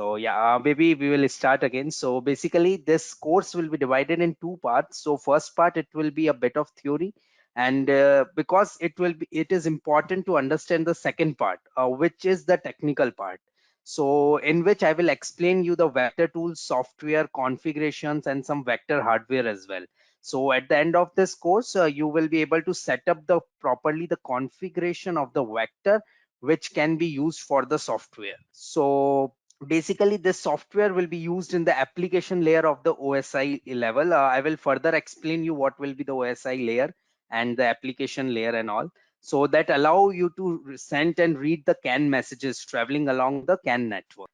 So yeah, maybe we will start again. So basically, this course will be divided in two parts. So first part, it will be a bit of theory, and because it is important to understand the second part, which is the technical part. So in which I will explain you the vector tools, software configurations, and some vector hardware as well. So at the end of this course, you will be able to set up the properly the configuration of the vector which can be used for the software. So basically this software will be used in the application layer of the OSI level. I will further explain you what will be the OSI layer and the application layer and all. So that allow you to send and read the CAN messages traveling along the CAN network.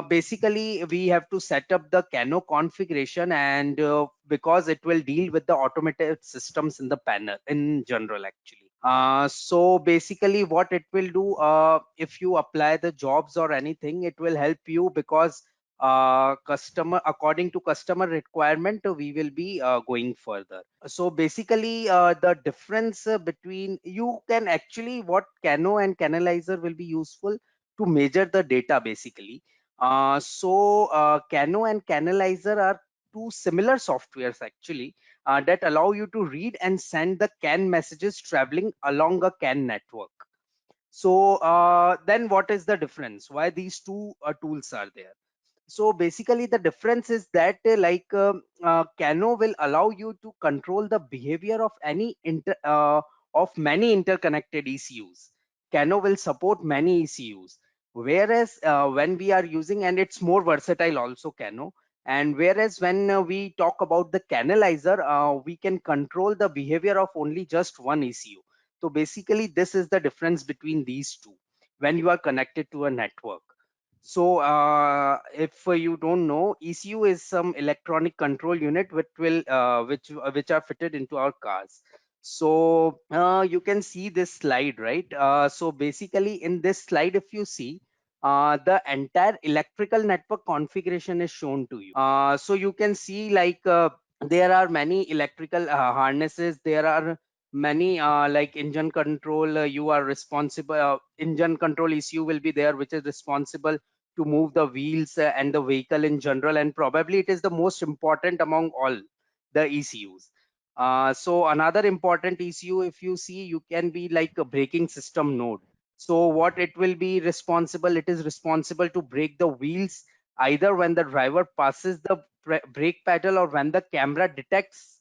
Basically we have to set up the CANoe configuration, and because it will deal with the automated systems in the panel in general actually. So basically what it will do, if you apply the jobs or anything, it will help you because customer according to customer requirement, we will be going further. So basically the difference between you can actually what CANoe and CANalyzer will be useful to measure the data basically. CANoe and CANalyzer are two similar softwares actually that allow you to read and send the CAN messages traveling along a CAN network. So then what is the difference? Why these two tools are there? So basically the difference is that CANoe will allow you to control the behavior of of many interconnected ECUs. CANoe will support many ECUs, whereas when we are using, and it's more versatile also CANoe, and whereas when we talk about the CANalyzer, we can control the behavior of only just one ECU. So basically this is the difference between these two when you are connected to a network. So if you don't know, ECU is some electronic control unit which are fitted into our cars. So you can see this slide, right? So basically in this slide, if you see, the entire electrical network configuration is shown to you. So you can see there are many electrical harnesses. There are many like engine control. You are responsible. Engine control ECU will be there, which is responsible to move the wheels and the vehicle in general, and probably it is the most important among all the ECUs. So another important ECU, if you see, you can be like a braking system node. So what it will be responsible, it is responsible to brake the wheels either when the driver passes the brake pedal or when the camera detects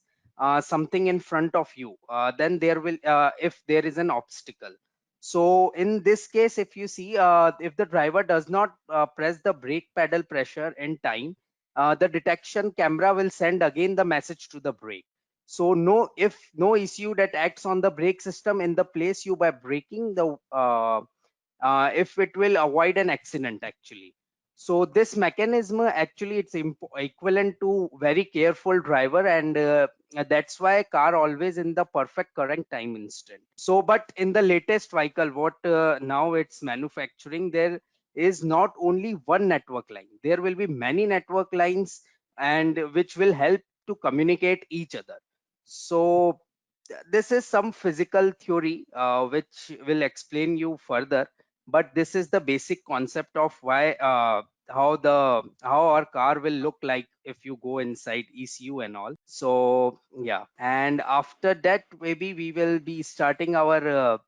something in front of you. Then there will if there is an obstacle. So in this case, if you see, if the driver does not press the brake pedal pressure in time, the detection camera will send again the message to the brake. So if no issue that acts on the brake system in the place you by braking the if it will avoid an accident actually. So this mechanism actually it's equivalent to very careful driver, and that's why car always in the perfect current time instant. So but in the latest vehicle what now it's manufacturing, there is not only one network line, there will be many network lines, and which will help to communicate each other. So this is some physical theory which will explain you further, but this is the basic concept of why how our car will look like if you go inside ECU and all. So yeah, and after that maybe we will be starting our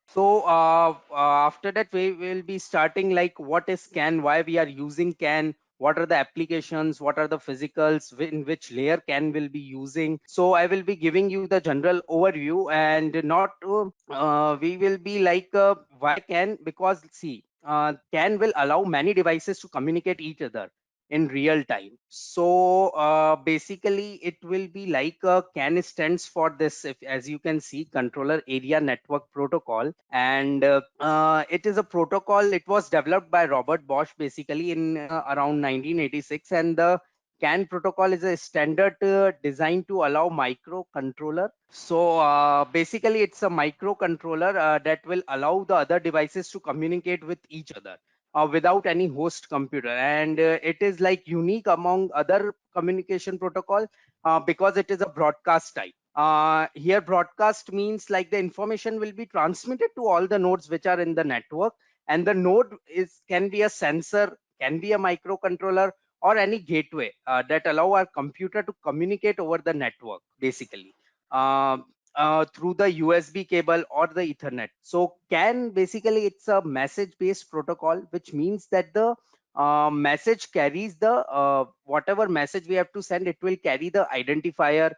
after that we will be starting like what is CAN, why we are using CAN, what are the applications, what are the physicals, in which layer CAN will be using. So I will be giving you the general overview, and not we will be like why CAN, because see, CAN will allow many devices to communicate each other in real time. So basically it will be like CAN stands for this, if, as you can see, controller area network protocol, and it is a protocol. It was developed by Robert Bosch basically in around 1986, and the CAN protocol is a standard designed to allow microcontroller. So basically it's a microcontroller that will allow the other devices to communicate with each other without any host computer, and it is like unique among other communication protocol because it is a broadcast type. Here broadcast means like the information will be transmitted to all the nodes which are in the network, and the node is can be a sensor, can be a microcontroller or any gateway that allow our computer to communicate over the network, basically. Uh, through the USB cable or the Ethernet. So CAN, basically it's a message based protocol, which means that the message carries the whatever message we have to send, it will carry the identifier.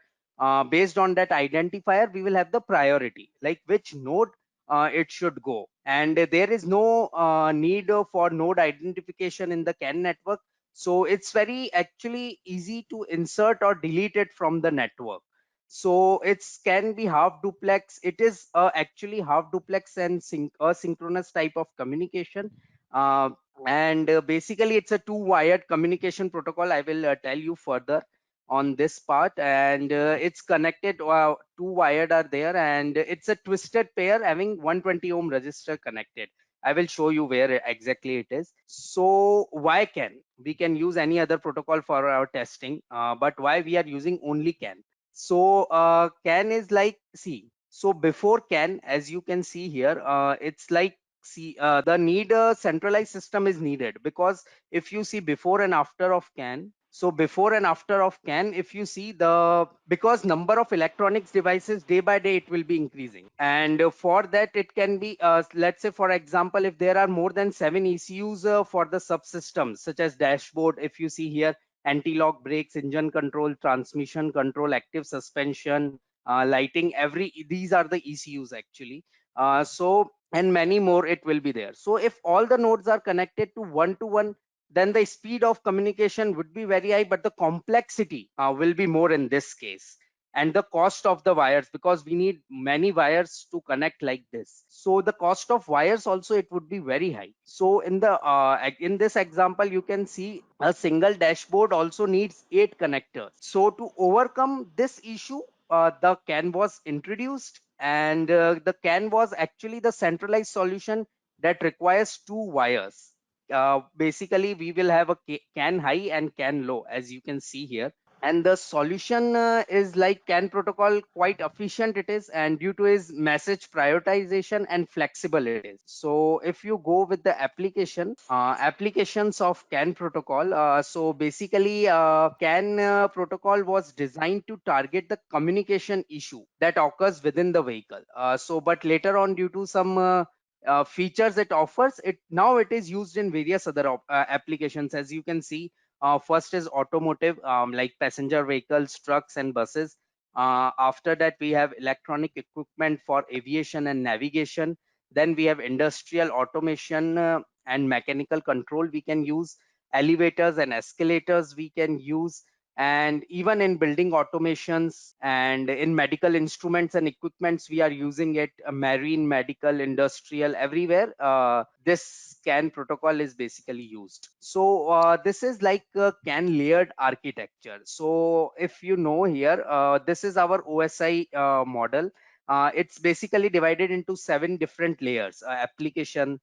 Based on that identifier, we will have the priority, like which node it should go. And there is no need for node identification in the CAN network. So it's very actually easy to insert or delete it from the network. So it's can be half duplex. It is actually half duplex and asynchronous type of communication. Uh, and basically it's a two wired communication protocol. I will tell you further on this part. And it's connected, two wired are there, and it's a twisted pair having 120 ohm resistor connected. I will show you where exactly it is. So why CAN? We can use any other protocol for our testing, but why we are using only CAN? So CAN is like, see, so before CAN, as you can see here, it's like, see, the need a centralized system is needed, because if you see before and after of CAN, so before and after of CAN, if you see the, because number of electronics devices day by day it will be increasing, and for that it can be, let's say for example, if there are more than 7 ECUs for the subsystems, such as dashboard, if you see here, anti-lock brakes, engine control, transmission control, active suspension, lighting, every, these are the ECUs actually. So and many more it will be there. So if all the nodes are connected to one, then the speed of communication would be very high, but the complexity will be more in this case, and the cost of the wires, because we need many wires to connect like this, so the cost of wires also it would be very high. So in this example, you can see a single dashboard also needs 8 connectors. So to overcome this issue, the CAN was introduced, and the CAN was actually the centralized solution that requires two wires. Basically we will have a CAN high and CAN low, as you can see here. And the solution is like CAN protocol, quite efficient it is, and due to its message prioritization and flexible it is. So if you go with the applications of CAN protocol, so basically CAN protocol was designed to target the communication issue that occurs within the vehicle. So but later on, due to some features it offers, it now it is used in various other applications. As you can see, first is automotive, like passenger vehicles, trucks, and buses. After that, we have electronic equipment for aviation and navigation. Then we have industrial automation and mechanical control. We can use elevators and escalators. We can use, and even in building automations and in medical instruments and equipments, we are using it. Marine, medical, industrial, everywhere. This CAN protocol is basically used. So this is like a CAN layered architecture. So if you know here, this is our OSI model. It's basically divided into 7 different layers: application,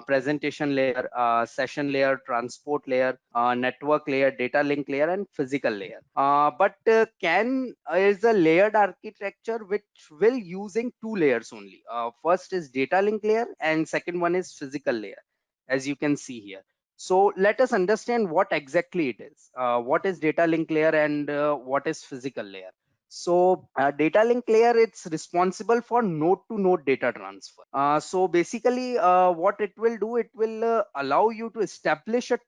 presentation layer, session layer, transport layer, network layer, data link layer, and physical layer. But CAN is a layered architecture which will using 2 layers only. First is data link layer, and second one is physical layer, as you can see here. So let us understand what exactly it is. What is data link layer, and what is physical layer? So data link layer, it's responsible for node to node data transfer. So basically what it will do, it will allow you to establish and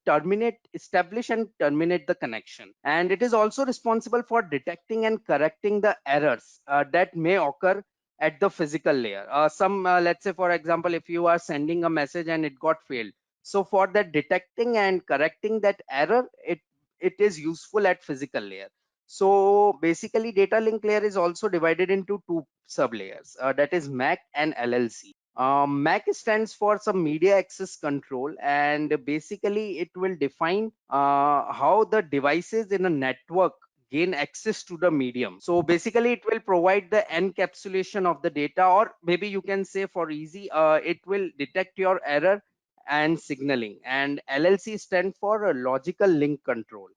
terminate the connection. And it is also responsible for detecting and correcting the errors that may occur at the physical layer. Some let's say for example, if you are sending a message and it got failed, so for that detecting and correcting that error, it is useful at physical layer. So basically data link layer is also divided into 2 sub layers, that is MAC and LLC. MAC stands for some media access control, and basically it will define how the devices in a network gain access to the medium. So basically it will provide the encapsulation of the data, or maybe you can say for easy, it will detect your error and signaling, and LLC stand for logical link control.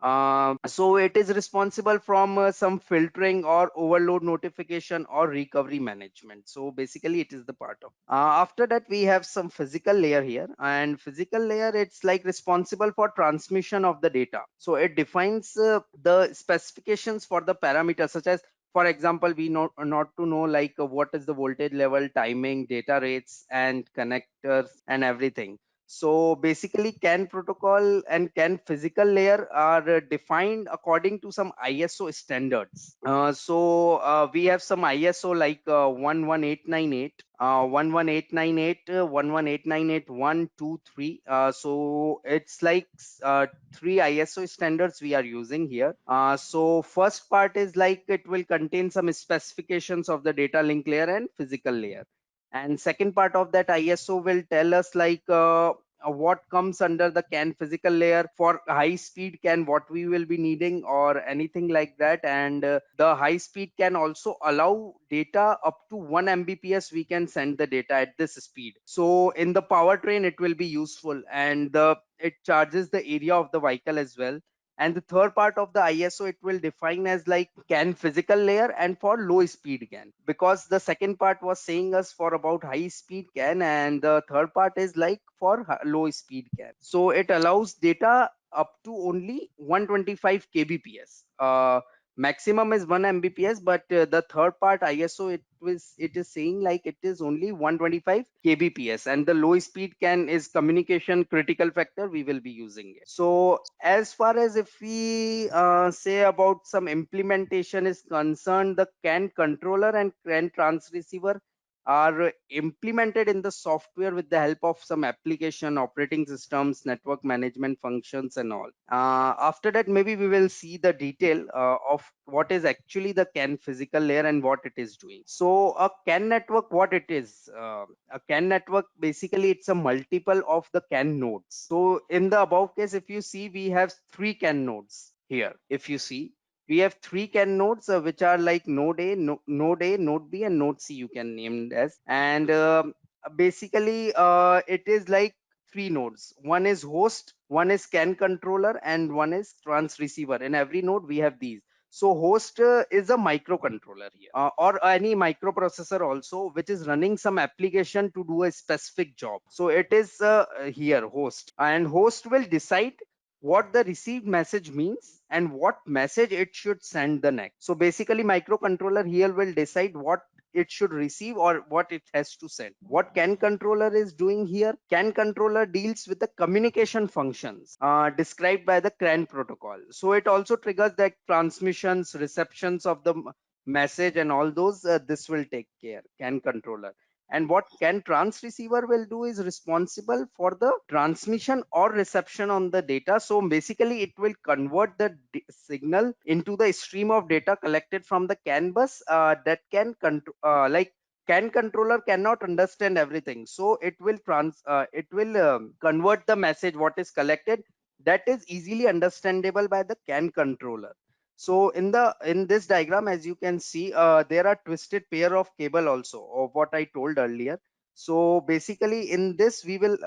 So it is responsible from some filtering or overload notification or recovery management. So basically it is the part of. After that we have some physical layer here, and physical layer, it's like responsible for transmission of the data. So it defines the specifications for the parameters, such as, for example, we know not to know like what is the voltage level, timing, data rates, and connectors and everything. So basically CAN protocol and CAN physical layer are defined according to some ISO standards. We have some ISO like 11898, 11898, 11898, 1, 2, 3. So it's like three ISO standards we are using here. So first part is like it will contain some specifications of the data link layer and physical layer. And second part of that ISO will tell us like what comes under the CAN physical layer. For high speed CAN, what we will be needing or anything like that. And the high speed can also allow data up to 1 Mbps. We can send the data at this speed. So in the powertrain it will be useful, and it charges the area of the vehicle as well. And the third part of the ISO, it will define as like CAN physical layer and for low speed CAN, because the second part was saying us for about high speed CAN, and the third part is like for low speed CAN. So it allows data up to only 125 kbps. Maximum is 1 Mbps, but the third part ISO, it is saying like it is only 125 kbps, and the low speed CAN is communication critical factor, we will be using it. So as far as if we say about some implementation is concerned, the CAN controller and CAN transceiver are implemented in the software with the help of some application, operating systems, network management functions, and all. After that, maybe we will see the detail of what is actually the CAN physical layer and what it is doing. So a CAN network, what it is? A CAN network, basically it's a multiple of the CAN nodes. So in the above case, if you see, we have three CAN nodes here. If you see, we have three CAN nodes, which are like node A, node A, node B, and node C, you can name it as. And basically it is like three nodes. One is host, one is CAN controller, and one is trans receiver. In every node we have these. So host is a microcontroller here, or any microprocessor also, which is running some application to do a specific job. So it is here host, and host will decide what the received message means and what message it should send the next. So basically microcontroller here will decide what it should receive or what it has to send. What CAN controller is doing here? CAN controller deals with the communication functions described by the CAN protocol. So it also triggers the transmissions, receptions of the message, and all those. This will take care, CAN controller. And what CAN trans receiver will do is responsible for the transmission or reception on the data. So basically it will convert the signal into the stream of data collected from the CAN bus that can like CAN controller cannot understand everything, so it will convert the message what is collected, that is easily understandable by the CAN controller. So in this diagram, as you can see, there are twisted pair of cable also of what I told earlier. So basically in this we will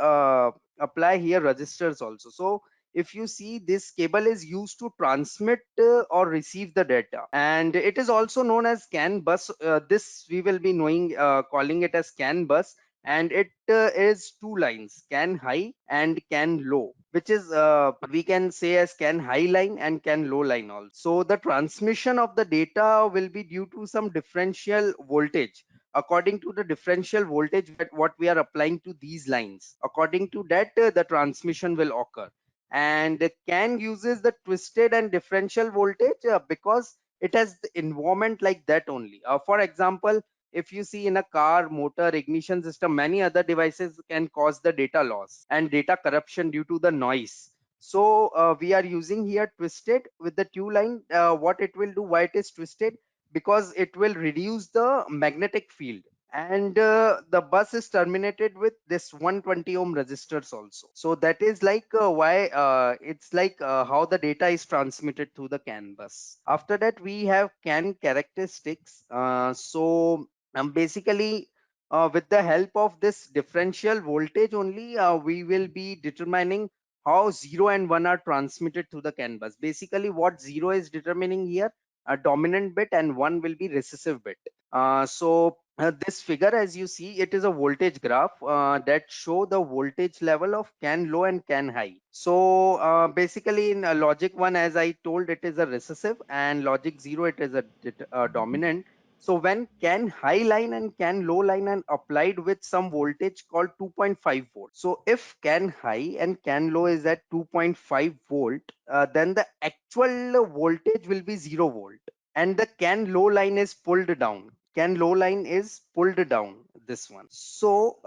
apply here resistors also. So if you see, this cable is used to transmit or receive the data, and it is also known as CAN bus. This we will be knowing, calling it as CAN bus, and it is two lines, CAN high and CAN low, which is we can say as CAN high line and CAN low line also. So the transmission of the data will be due to some differential voltage. According to the differential voltage what we are applying to these lines, according to that the transmission will occur. And CAN uses the twisted and differential voltage because it has the environment like that only. For example, if you see in a car, motor, ignition system, many other devices can cause the data loss and data corruption due to the noise. So we are using here twisted with the two line. What it will do, why it is twisted? Because it will reduce the magnetic field, and the bus is terminated with this 120 ohm resistors also. So that is like why it's like how the data is transmitted through the CAN bus. After that we have CAN characteristics. Basically with the help of this differential voltage only, we will be determining how 0 and 1 are transmitted through the CAN bus. Basically, what 0 is determining here, a dominant bit, and 1 will be recessive bit. This figure, as you see, it is a voltage graph that show the voltage level of CAN low and CAN high. So basically in logic 1, as I told, it is a recessive, and logic 0, it is a dominant. So when CAN high line and CAN low line are applied with some voltage called 2.5 volt. So if CAN high and CAN low is at 2.5 volt, then the actual voltage will be 0 volt, and the CAN low line is pulled down. CAN low line is pulled down, this one. So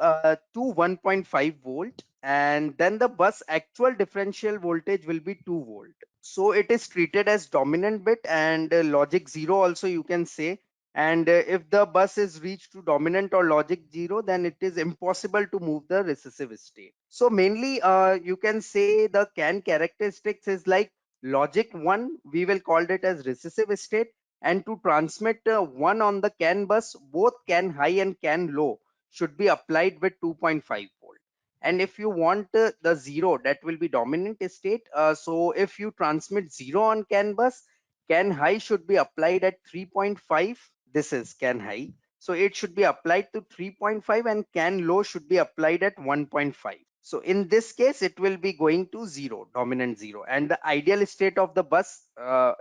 to 1.5 volt, and then the bus actual differential voltage will be 2 volt. So it is treated as dominant bit and logic 0 also, you can say. And if the bus is reached to dominant or logic 0, then it is impossible to move the recessive state. So mainly you can say the CAN characteristics is like logic 1, we will call it as recessive state, and to transmit 1 on the CAN bus, both CAN high and CAN low should be applied with 2.5 volt. And if you want the 0, that will be dominant state. So if you transmit 0 on CAN bus, CAN high should be applied at 3.5. This is CAN high. So it should be applied to 3.5, and CAN low should be applied at 1.5. So in this case, it will be going to 0, dominant 0. And the ideal state of the bus,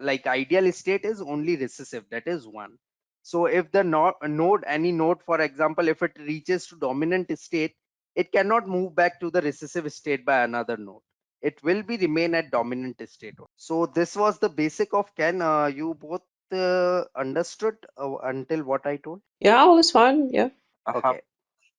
like ideal state is only recessive, that is 1. So if the node, any node, for example, if it reaches to dominant state, it cannot move back to the recessive state by another node. It will be remain at dominant state. So this was the basic of CAN. You both understood until what I told? Yeah, all is fine. Yeah. I have Okay.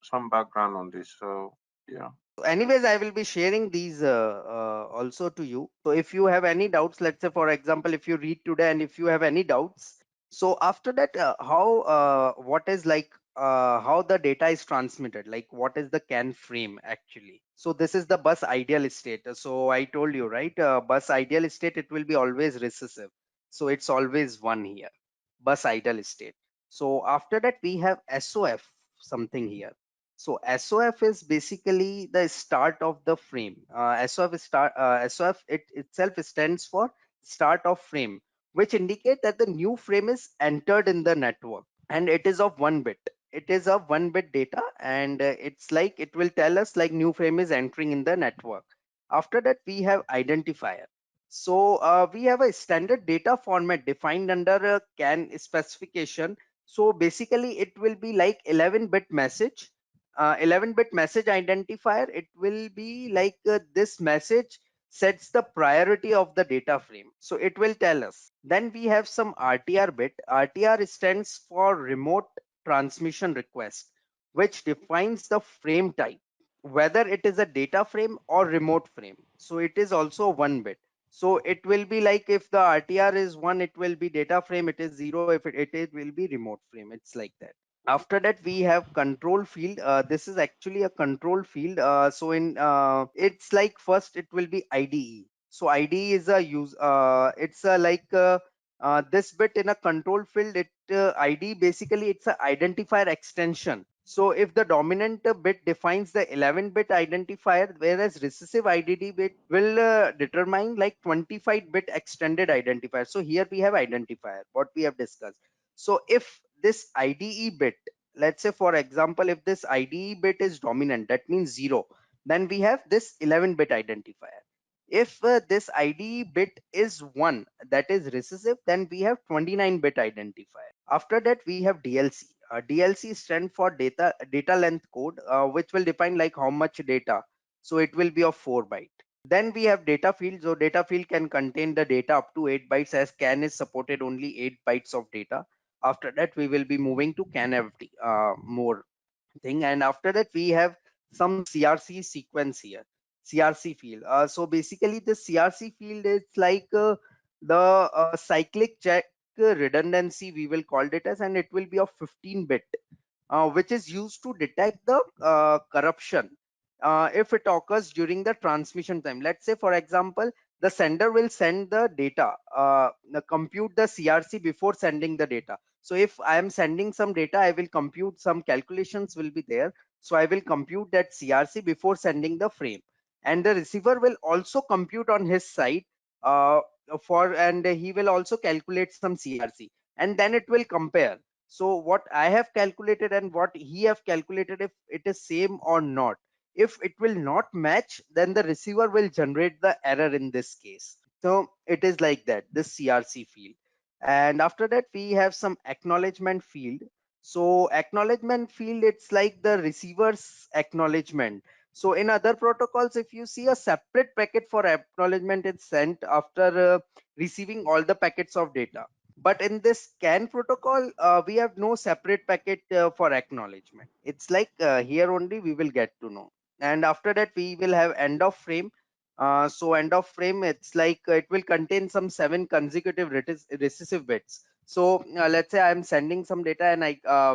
some background on this, so yeah. So anyways, I will be sharing these also to you. So if you have any doubts, let's say for example, if you read today and if you have any doubts, so after that, how what is like how the data is transmitted, like what is the CAN frame actually. So this is the bus ideal state. So I told you, right, bus ideal state, it will be always recessive. So it's always 1 here, bus ideal state. So after that, we have SOF something here. So SOF is basically the start of the frame. SOF it itself stands for start of frame, which indicate that the new frame is entered in the network, and it is of 1 bit. It is of 1 bit data, and it's like it will tell us like new frame is entering in the network. After that, we have identifier. So we have a standard data format defined under a CAN specification. So basically, it will be like 11-bit message, 11-bit message identifier. It will be like this message sets the priority of the data frame. So it will tell us. Then we have some RTR bit. RTR stands for remote transmission request, which defines the frame type, whether it is a data frame or remote frame. So it is also 1 bit. So it will be like if the RTR is 1, it will be data frame. It is 0 if it will be remote frame. It's like that. After that, we have control field. This is actually a control field. So in it's like first it will be IDE. So IDE is a use, it's a like this bit in a control field. It ID basically it's a identifier extension. So if the dominant bit defines the 11-bit identifier, whereas recessive IDD bit will determine like 25-bit extended identifier. So here we have identifier, what we have discussed. So if this IDE bit, let's say for example, if this IDE bit is dominant, that means 0, then we have this 11-bit identifier. If this IDE bit is 1, that is recessive, then we have 29-bit identifier. After that, we have DLC. DLC stands for data length code, which will define like how much data. So it will be of 4 byte. Then we have data field. So data field can contain the data up to 8 bytes, as CAN is supported only 8 bytes of data. After that, we will be moving to CANavity, more thing. And after that, we have some CRC sequence here, CRC field. So basically the CRC field is like the cyclic check redundancy, we will call it as, and it will be of 15-bit, which is used to detect the corruption if it occurs during the transmission time. Let's say for example, the sender will send the data, compute the CRC before sending the data. So if I am sending some data, I will compute some calculations will be there. So I will compute that CRC before sending the frame, and the receiver will also compute on his side, uh, and he will also calculate some CRC, and then it will compare. So what I have calculated and what he have calculated, if it is same or not. If it will not match, then the receiver will generate the error in this case. So it is like that, this CRC field. And after that, we have some acknowledgement field. So acknowledgement field, it's like the receiver's acknowledgement. So in other protocols, if you see, a separate packet for acknowledgement is sent after receiving all the packets of data. But in this CAN protocol, we have no separate packet for acknowledgement. It's like here only we will get to know. And after that, we will have end of frame. So end of frame, it's like it will contain some 7 consecutive recessive bits. So let's say I'm sending some data, and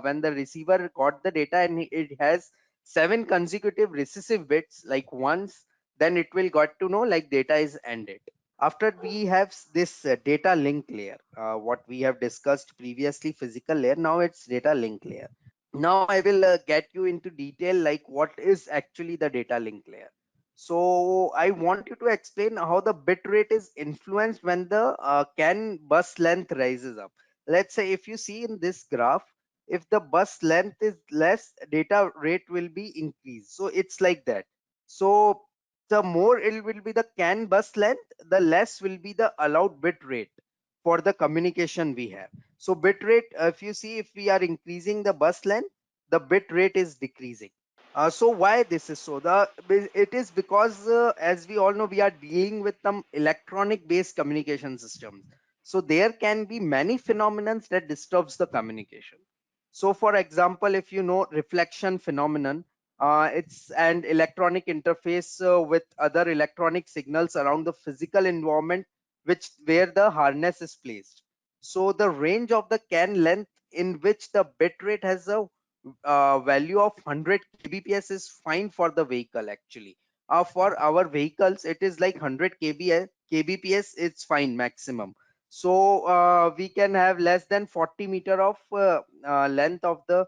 when the receiver got the data and it has 7 consecutive recessive bits, like once, then it will got to know like data is ended. After we have this data link layer, what we have discussed previously, physical layer, now it's data link layer. Now I will get you into detail like what is actually the data link layer. So I want you to explain how the bit rate is influenced when the CAN bus length rises up. Let's say if you see in this graph, if the bus length is less, data rate will be increased. So it's like that. So the more it will be the CAN bus length, the less will be the allowed bit rate for the communication we have. So bit rate, if you see, if we are increasing the bus length, the bit rate is decreasing. So why this is so? It is because as we all know, we are dealing with some electronic based communication systems. So there can be many phenomena that disturbs the communication. So for example, if you know reflection phenomenon, it's an electronic interface with other electronic signals around the physical environment, which where the harness is placed. So the range of the CAN length in which the bit rate has a value of 100 kbps is fine for the vehicle actually. For our vehicles, it is like 100 kbps, it's fine maximum. So we can have less than 40 meter of length of the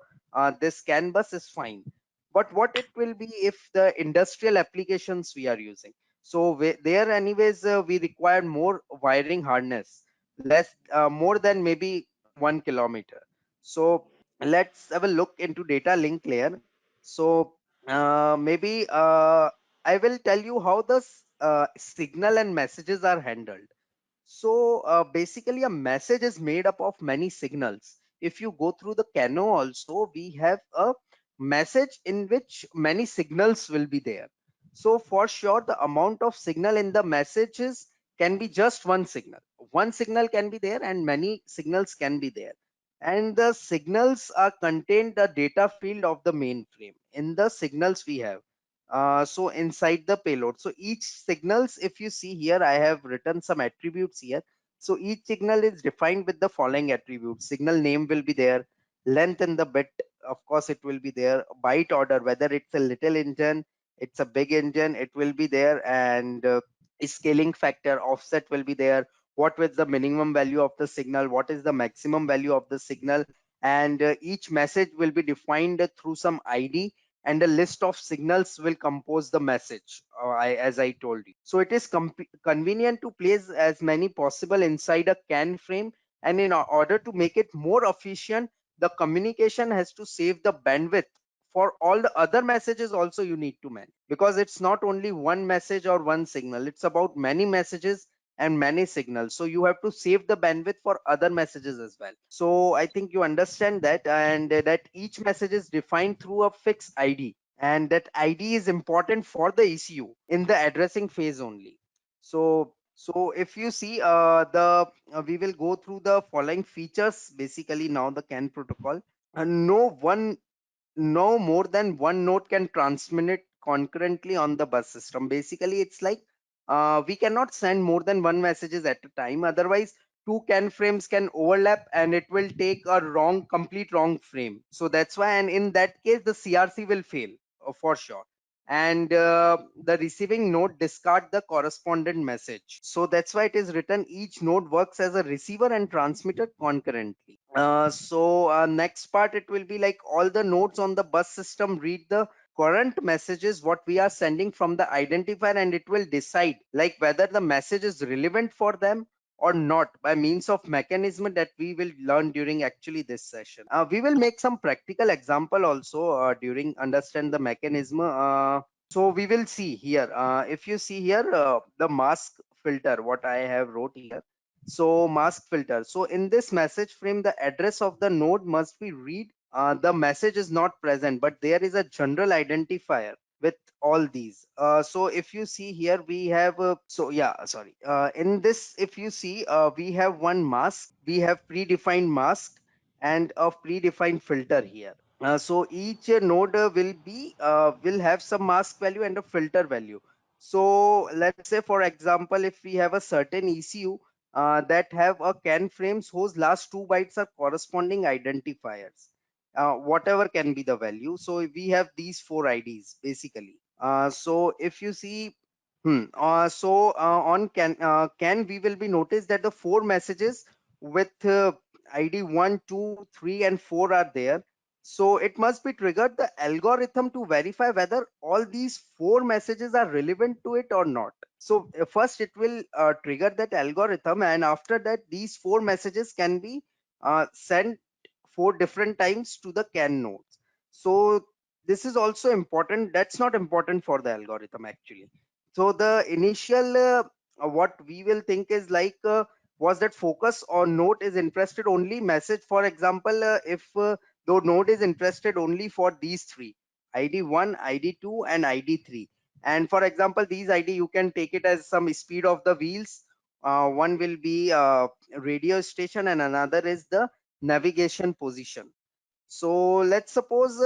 this CAN bus is fine. But what it will be if the industrial applications we are using? So there anyways we require more wiring harness, less more than maybe 1 kilometer. So let's have a look into data link layer. So maybe I will tell you how the signal and messages are handled. So basically, a message is made up of many signals. If you go through the CANoe also, we have a message in which many signals will be there. So for sure, the amount of signal in the messages can be just one signal. One signal can be there and many signals can be there. And the signals are contained the data field of the mainframe. In the signals we have, so inside the payload, so each signals, if you see here, I have written some attributes here. So each signal is defined with the following attributes. Signal name will be there, length in the bit, of course it will be there, byte order, whether it's a little engine, it's a big engine, it will be there, and scaling factor, offset will be there, what was the minimum value of the signal, what is the maximum value of the signal, and each message will be defined through some ID, and a list of signals will compose the message, as I told you. So it is convenient to place as many possible inside a CAN frame, and in order to make it more efficient, the communication has to save the bandwidth for all the other messages also you need to manage, because it's not only one message or one signal, it's about many messages and many signals. So you have to save the bandwidth for other messages as well. So I think you understand that, and that each message is defined through a fixed ID, and that ID is important for the ECU in the addressing phase only. So if you see the we will go through the following features basically now the CAN protocol. No more than one node can transmit concurrently on the bus system. Basically, it's like we cannot send more than one messages at a time. Otherwise, two CAN frames can overlap and it will take a complete wrong frame. So that's why, and in that case, the CRC will fail for sure. and the receiving node discard the correspondent message. So that's why it is written each node works as a receiver and transmitter concurrently. Next part, it will be like all the nodes on the bus system read the current messages what we are sending from the identifier, and it will decide like whether the message is relevant for them or not by means of mechanism that we will learn during actually this session. We will make some practical example also during understand the mechanism. So we will see here. If you see here, the mask filter, what I have wrote here. So mask filter. So in this message frame, the address of the node must be read. The message is not present, but there is a general identifier with all these. So if you see here, we have in this, if you see, we have one mask, we have predefined mask and a predefined filter here. So each node will have some mask value and a filter value. So let's say, for example, if we have a certain ECU that have a CAN frames whose last 2 bytes are corresponding identifiers, whatever can be the value. So we have these 4 IDs basically. So if you see, on CAN, we will be noticed that the 4 messages with ID 1, 2, 3, and 4 are there. So it must be triggered the algorithm to verify whether all these 4 messages are relevant to it or not. So first it will trigger that algorithm, and after that these 4 messages can be sent 4 different times to the CAN nodes. So this is also important. That's not important for the algorithm actually. So the initial what we will think is like was that focus or node is interested only message. For example, if the node is interested only for these three, ID1, ID2, and ID3. And for example, these ID you can take it as some speed of the wheels. One will be radio station and another is the navigation position. So let's suppose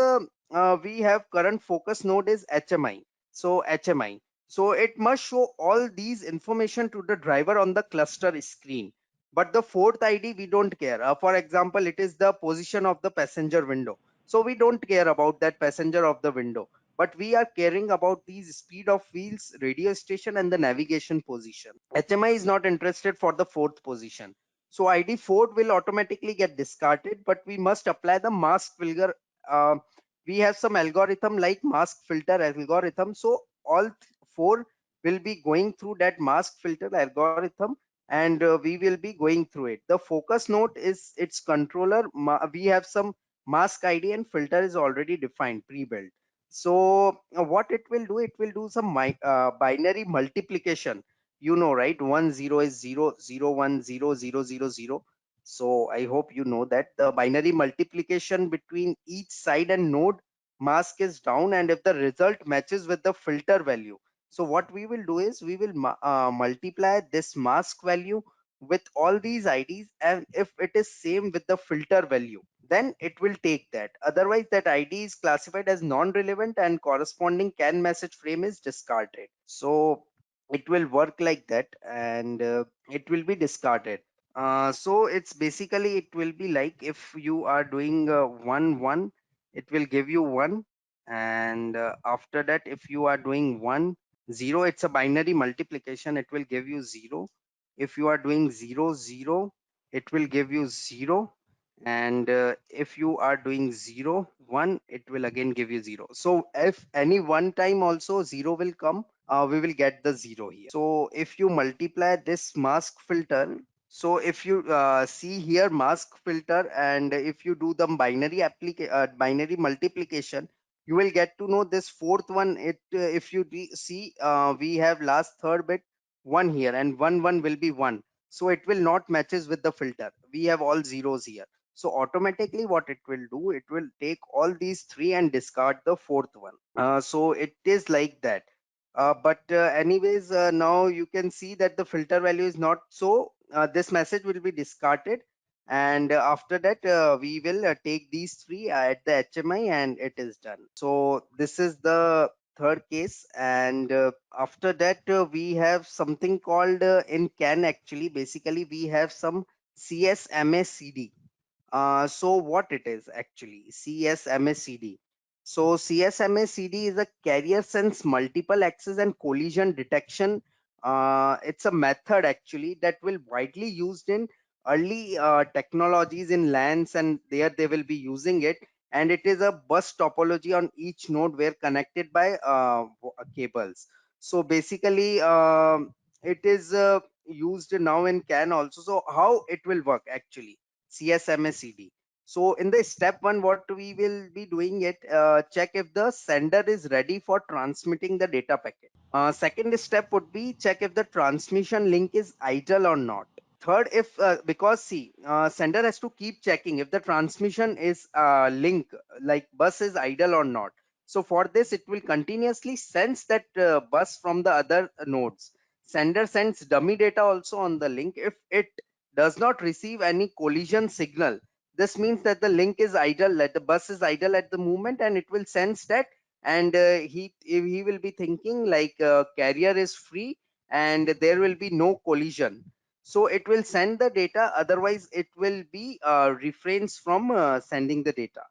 we have current focus node is HMI. So HMI. So it must show all these information to the driver on the cluster screen. But the fourth ID, we don't care. For example, it is the position of the passenger window. So we don't care about that passenger of the window. But we are caring about these speed of wheels, radio station, and the navigation position. HMI is not interested for the fourth position. So ID4 will automatically get discarded, but we must apply the mask filter. Uh, we have some algorithm like mask filter algorithm. So all four will be going through that mask filter algorithm, and we will be going through it. The focus node is its controller. We have some mask ID and filter is already defined pre-built. So what it will do some binary multiplication, right? 1 0 is 0 0 1 0 0 0 0. So I hope you know that the binary multiplication between each side and node mask is down, and if the result matches with the filter value, so what we will do is we will multiply this mask value with all these IDs, and if it is same with the filter value, then it will take that. Otherwise that ID is classified as non-relevant and corresponding CAN message frame is discarded. So it will work like that, and it will be discarded. So it's basically, it will be like if you are doing 1 1, it will give you 1, and after that if you are doing 1 0, it's a binary multiplication, it will give you 0. If you are doing 0 0, it will give you 0, and if you are doing 0 1, it will again give you 0. So if any one time also 0 will come, we will get the 0 here. So if you multiply this mask filter, so if you see here mask filter, and if you do the binary multiplication, you will get to know this fourth one. It if you see, we have last third bit 1 here, and 1 1 will be 1. So it will not matches with the filter. We have all zeros here. So automatically what it will do, it will take all these three and discard the fourth one. So it is like that. But anyways, now you can see that the filter value is not, so this message will be discarded, and after that we will take these three at the HMI and it is done. So this is the third case, and after that we have something called in CAN actually, basically we have some CSMA CD. So what it is actually CSMA CD? So CSMA CD is a carrier sense multiple access and collision detection. It's a method actually that will widely used in early technologies in LANs, and there they will be using it. And it is a bus topology on each node where connected by cables. So basically, it is used now in CAN also. So how it will work actually? CSMA CD. So in the step one, what we will be doing it, check if the sender is ready for transmitting the data packet. Second step would be check if the transmission link is idle or not. Third, if because see, sender has to keep checking if the transmission is link, like bus is idle or not. So for this, it will continuously sense that bus from the other nodes. Sender sends dummy data also on the link. If it does not receive any collision signal, this means that the link is idle, that the bus is idle at the moment, and it will sense that. And he will be thinking like carrier is free and there will be no collision, so it will send the data, otherwise it will be refrains from sending the data.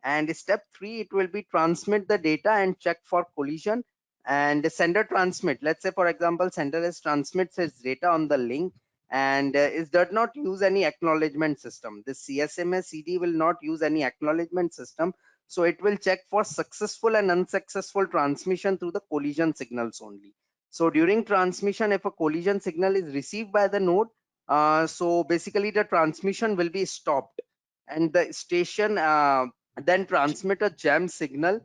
And step 3, it will be transmit the data and check for collision. And sender transmit, let's say for example sender is transmits its data on the link, and it does not use any acknowledgement system. This CSMA CD will not use any acknowledgement system, so it will check for successful and unsuccessful transmission through the collision signals only. So during transmission, if a collision signal is received by the node, so basically the transmission will be stopped, and the station then transmit a jam signal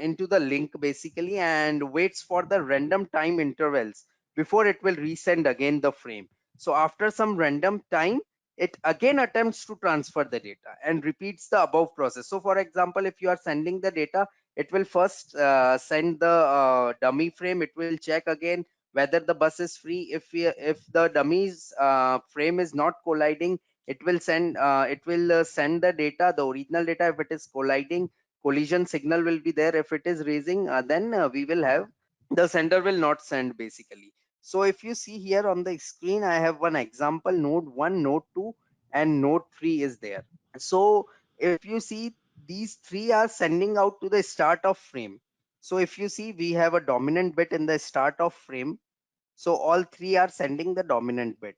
into the link basically, and waits for the random time intervals before it will resend again the frame. So after some random time, it again attempts to transfer the data and repeats the above process. So for example, if you are sending the data, it will first send the dummy frame. It will check again whether the bus is free. If the dummy's frame is not colliding, it will send the data, the original data. If it is colliding, collision signal will be there. If it is raising, then we will have, the sender will not send basically. So if you see here on the screen, I have one example node 1, node 2, and node 3 is there. So if you see, these three are sending out to the start of frame. So if you see, we have a dominant bit in the start of frame, so all three are sending the dominant bit.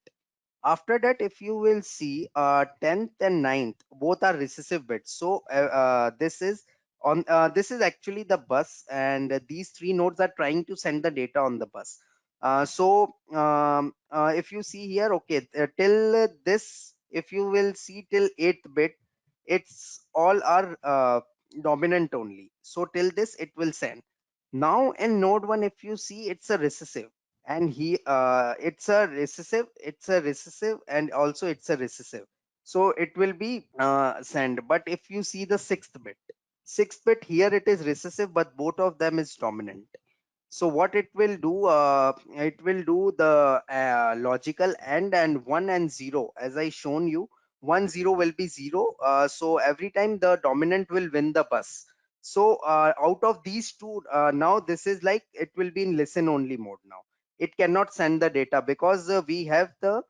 After that, if you will see, 10th and 9th both are recessive bits. So this is actually the bus, and these three nodes are trying to send the data on the bus. If you see here, okay, till this, if you will see till 8th bit, it's all are dominant only. So till this it will send. Now in node 1, if you see, it's a recessive, and it's a recessive and also it's a recessive, so it will be send. But if you see the sixth bit here, it is recessive, but both of them is dominant. So what it will do, it will do the logical and 1 and 0, as I shown you. 1 0 will be 0, so every time the dominant will win the bus. So out of these two, now this is like, it will be in listen only mode. Now it cannot send the data because we have the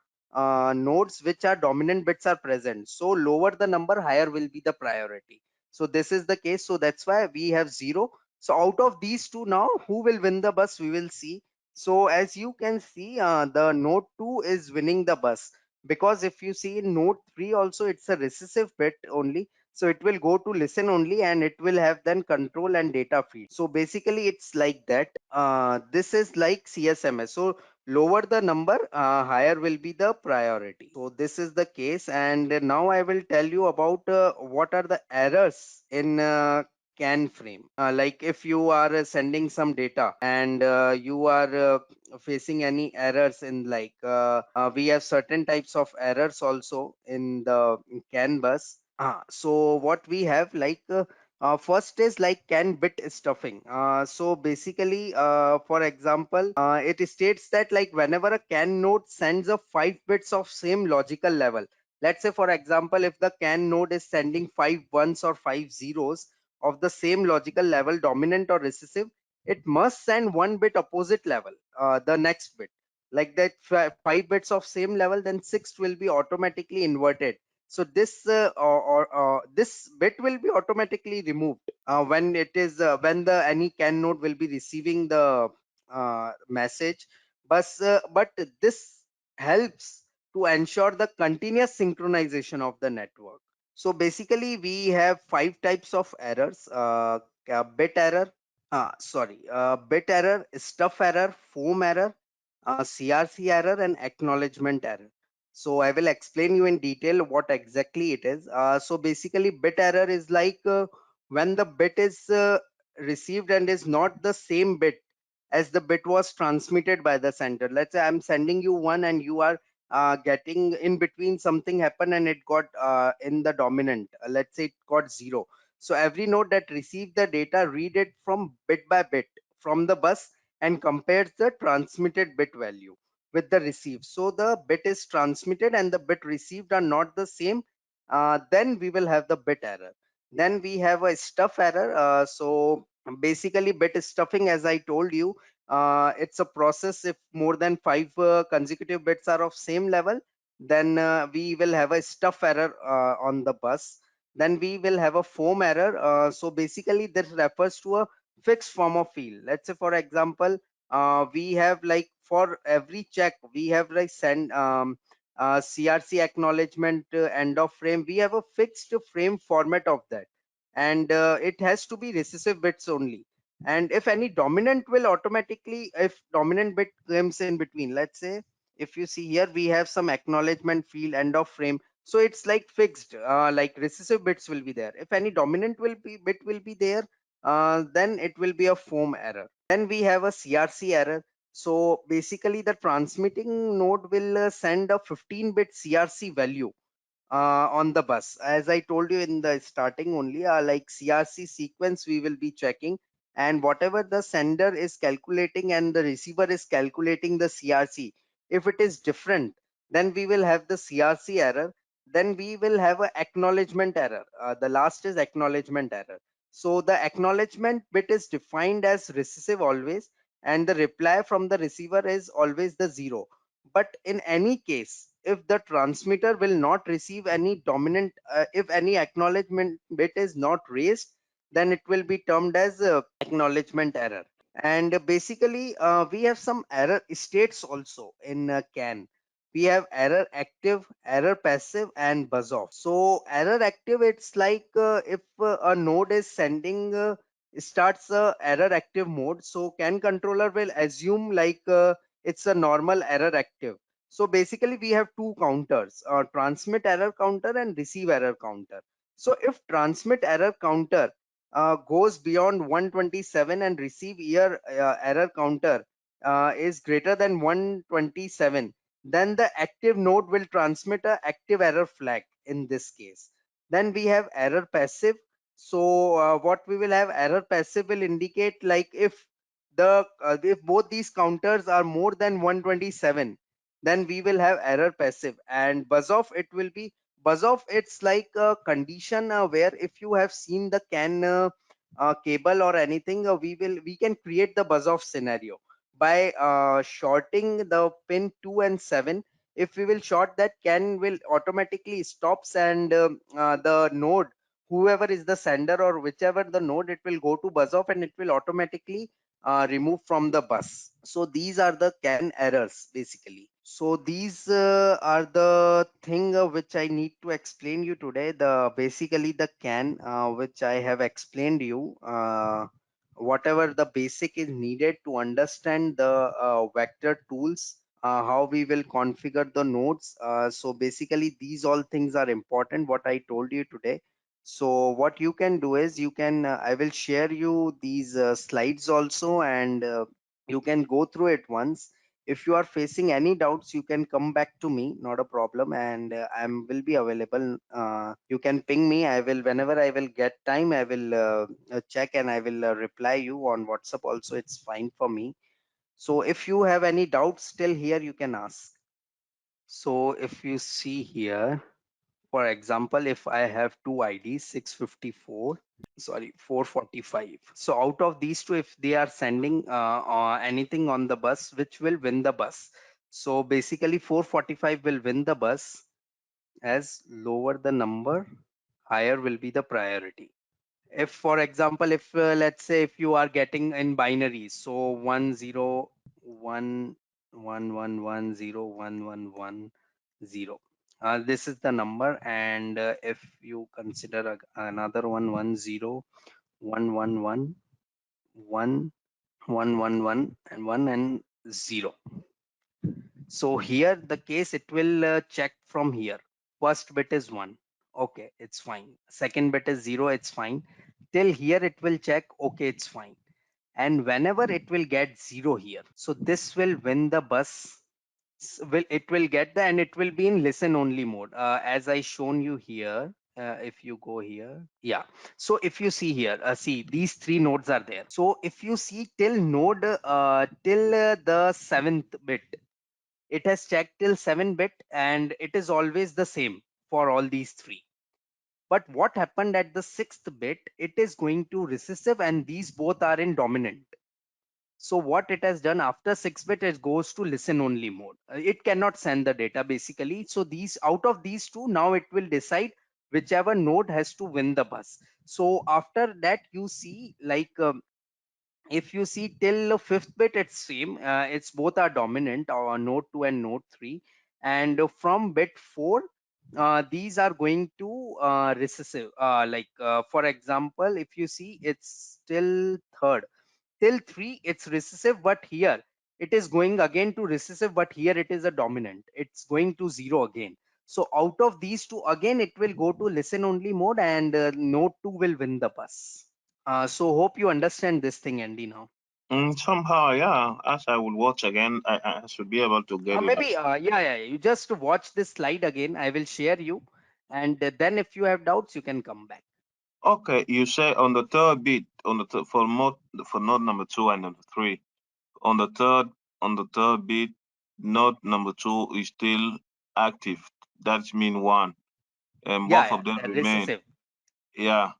nodes which are dominant bits are present, so lower the number, higher will be the priority. So this is the case, so that's why we have 0. So out of these two, now who will win the bus, we will see. So as you can see, the node 2 is winning the bus, because if you see in node 3 also, it's a recessive bit only, so it will go to listen only, and it will have then control and data feed. So basically it's like that. This is like CSMS. So lower the number, higher will be the priority. So this is the case, and now I will tell you about what are the errors in can frame. Like if you are sending some data, and you are facing any errors in, like we have certain types of errors also in the can bus. So what we have, like first is like can bit stuffing. So basically, for example, it states that like whenever a can node sends a 5 bits of same logical level, let's say for example, if the can node is sending 5 1s or 5 zeros of the same logical level, dominant or recessive, it must send 1 bit opposite level, the next bit. Like that, 5 bits of same level, then sixth will be automatically inverted. So this this bit will be automatically removed. when it is when the any CAN node will be receiving the message. But this helps to ensure the continuous synchronization of the network. So basically we have five types of errors: bit error, bit error, stuff error, foam error, CRC error, and acknowledgement error. So I will explain you in detail what exactly it is. So basically bit error is like when the bit is received and is not the same bit as the bit was transmitted by the sender. Let's say I'm sending you one and you are getting in between, something happened and it got in the dominant. Let's say it got 0. So every node that received the data read it from bit by bit from the bus and compares the transmitted bit value with the received. So the bit is transmitted and the bit received are not the same. Then we will have the bit error. Then we have a stuff error. So basically bit stuffing, as I told you, it's a process. If more than 5 consecutive bits are of same level, then we will have a stuff error on the bus. Then we will have a foam error. So basically this refers to a fixed form of field. Let's say for example, we have like for every check we have like send CRC acknowledgement end of frame. We have a fixed frame format of that, and it has to be recessive bits only. And if any dominant will automatically, if dominant bit comes in between, let's say if you see here we have some acknowledgement field end of frame, so it's like fixed, like recessive bits will be there. If any dominant will be bit will be there, then it will be a foam error. Then we have a CRC error. So basically the transmitting node will send a 15-bit CRC value on the bus. As I told you in the starting only, like CRC sequence we will be checking, and whatever the sender is calculating and the receiver is calculating the CRC, if it is different, then we will have the CRC error. Then we will have a acknowledgement error. The last is acknowledgement error. So the acknowledgement bit is defined as recessive always, and the reply from the receiver is always the 0. But in any case, if the transmitter will not receive any dominant, if any acknowledgement bit is not raised, then it will be termed as acknowledgement error. And basically we have some error states also in CAN. We have error active, error passive, and buzz off. So error active, it's like if a node is sending starts error active mode, so CAN controller will assume like it's a normal error active. So basically we have two counters, transmit error counter and receive error counter. So if transmit error counter goes beyond 127 and receive error counter is greater than 127, then the active node will transmit a active error flag in this case. Then we have error passive. So what we will have, error passive will indicate like if both these counters are more than 127, then we will have error passive. And buzz off, it will be buzz off, it's like a condition where if you have seen the CAN cable or anything, we can create the buzz off scenario by shorting the pin 2 and 7. If we will short that, CAN will automatically stops, and the node, whoever is the sender or whichever the node, it will go to buzz off and it will automatically remove from the bus. So these are the CAN errors basically. So these are the thing which I need to explain you today. The basically the CAN which I have explained you. Whatever the basic is needed to understand the vector tools, how we will configure the nodes. So basically these all things are important what I told you today. So what you can do is you can I will share you these slides also, and you can go through it once. If you are facing any doubts, you can come back to me, not a problem, and I will be available. You can ping me. I will, whenever I will get time, I will check and I will reply you on WhatsApp also. It's fine for me. So if you have any doubts still here, you can ask. So if you see here, for example, if I have two IDs, 654, sorry, 445. So out of these two, if they are sending anything on the bus, which will win the bus? So basically 445 will win the bus, as lower the number, higher will be the priority. If for example, if let's say if you are getting in binaries, so 10111011110, this is the number. And if you consider another one, 101111111 and 1 and 0. So here the case, it will check from here. First bit is 1. Okay, it's fine. Second bit is 0. It's fine. Till here it will check. Okay, it's fine. And whenever it will get 0 here, so this will win the bus. It will get the, and it will be in listen only mode, as I shown you here. If you go here, yeah. So if you see here, see these three nodes are there. So if you see till node till the 7th bit, it has checked till 7 bit, and it is always the same for all these three. But what happened at the 6th bit, it is going to recessive, and these both are in dominant. So what it has done after 6 bit, it goes to listen only mode. It cannot send the data basically. So these, out of these two, now it will decide whichever node has to win the bus. So after that, you see like if you see till the 5th bit, it's same. It's both are dominant, or node 2 and node 3. And from bit 4, these are going to recessive. For example, if you see, it's still third. Till 3, it's recessive, but here it is going again to recessive, but here it is a dominant. It's going to 0 again. So out of these two, again it will go to listen only mode, and node 2 will win the bus. So hope you understand this thing, Andy, now. Somehow, yeah. As I will watch again, I should be able to get it. Maybe, yeah, you just watch this slide again. I will share you, and then if you have doubts, you can come back. Okay, you say on the third bit, on the for node number 2 and number 3, on the third bit, node number 2 is still active. That's mean 1, and both Yeah, of them the remain. recessive. Yeah.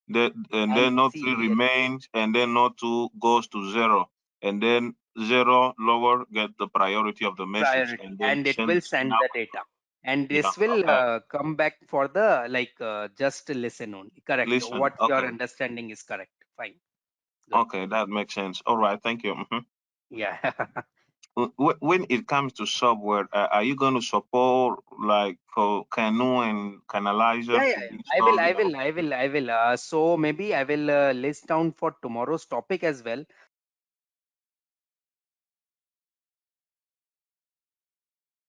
And And then node see 3 here, remains, and then node 2 goes to 0, and then 0 lower get the priority of the message, priority, and then and it send will the signal. send the data, and Yeah. this will Okay. come back for the just listen only. Correct. Listen. What your Okay. understanding is correct. Fine. Good. Okay, that makes sense. All right. Thank you. Yeah. When it comes to software, are you going to support like for CANoe and CANalyzer Yeah, to be I will, installed in our? So maybe I will list down for tomorrow's topic as well.